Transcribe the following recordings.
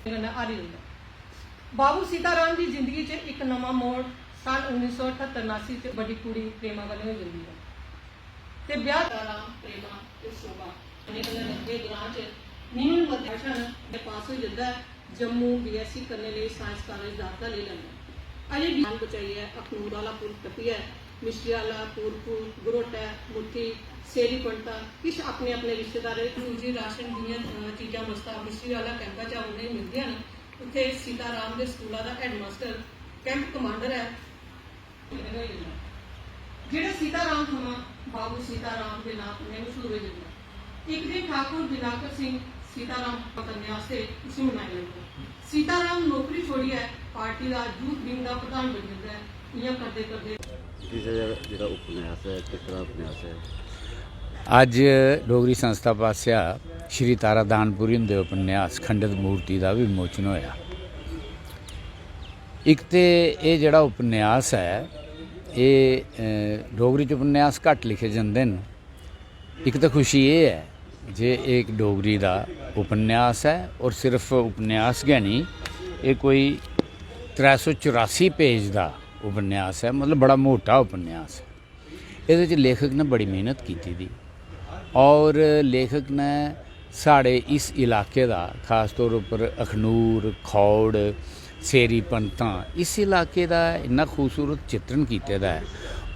आरी बाबू सीताराम की जिंदगी च एक नवा मोड़ सन 1978-79 च बड़ी कुड़ी प्रेमा वाले हो जाती है ते ब्याह राम प्रेमा ते शोभा नब्बे दौरान च नीम भाषण पास हो जाता है। जम्मू BSc करने लिए साइंस कॉलेज दाखिला ले लेना अजे भी बचाई है। अखनूर वाला पुल टप्पिया मिश्री वाला पूरपुर गुरोटा मुट्ठी सेरी पंटा किश अपने अपने रिश्तेदार दूसरी राशन दी चीज़ा मस्ता मिश्री वाला कैंपा च उन्हें मिलती हैं। उत्थे सीताराम के स्कूलों का हैडमास्टर कैंप कमांडर है जिहड़ा सीताराम थमा बाबू सीताराम के नाम ने मशहूर हो जाता। एक दिन ठाकुर दिलाकर सिंह सीताराम पकड़ने उसे मनाया लगता। सीताराम नौकरी छोड़ी है पार्टी का यूथ विंग का प्रधान बन जाता है। इं करते करते उपन्यास है किस तरह उपन्यास है अज डोगरी संस्था पासिया श्री तारा दानपुरी हुंदे उपन्यास खंडित मूर्ति का भी विमोचन होया। एक तो ये जिहड़ा उपन्यास है ये डोगरी च उपन्यास घट लिखे जाते हैं। एक तो खुशी ये है जे एक डोगरी का उपन्यास है और सिर्फ उपन्यास गै नहीं ये कोई 384 पेज का उपन्यास है, मतलब बड़ा मोटा उपन्यास है। ये लेखक ने बड़ी मेहनत की थी और लेखक ने साढ़े इस इलाके का खास तौर पर अखनूर खौड़ सेरी पंता इस इलाके का इन्ना खूबसूरत चित्रण किया है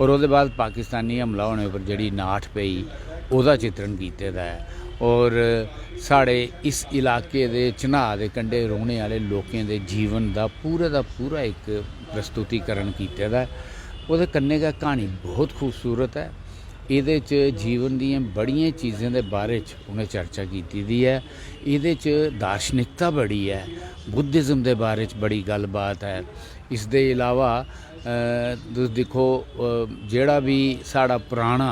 और उसके बाद पाकिस्तानी हमला होने पर जी नाठ पई उसका चित्रण किया है और साढ़े इस इलाके के चनाह के कंढे रोहने वाले लोगों के जीवन का पूरा एक प्रस्तुतिकरण किया है। वो कन्ने का कहानी बहुत खूबसूरत है। ये जीवन दी बड़िया चीज़ों के बारे उन्हें चर्चा की है। ये दार्शनिकता बड़ी है, बुद्धिज़्म के बारे बड़ी गलबात है। इस दे अलावा तुम देखो जोड़ा भी साड़ा पुराना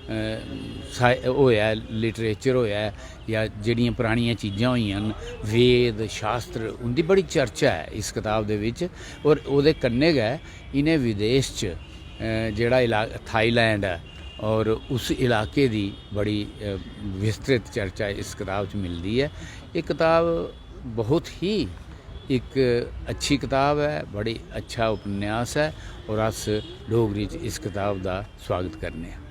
होया लिटरेचर होया या जड़ियाँ पुरानियां चीज़ां होईयां वेद शास्त्र उनकी बड़ी चर्चा है इस किताब दे विच। और उहदे कन्ने गै इन्हें विदेश च जिहड़ा थाईलैंड है और उस इलाके की बड़ी विस्तृत चर्चा इस किताब च मिलती है। ये किताब बहुत ही एक अच्छी किताब है, बड़ी अच्छा उपन्यास है और अस डोगरी च इस किताब का स्वागत करने।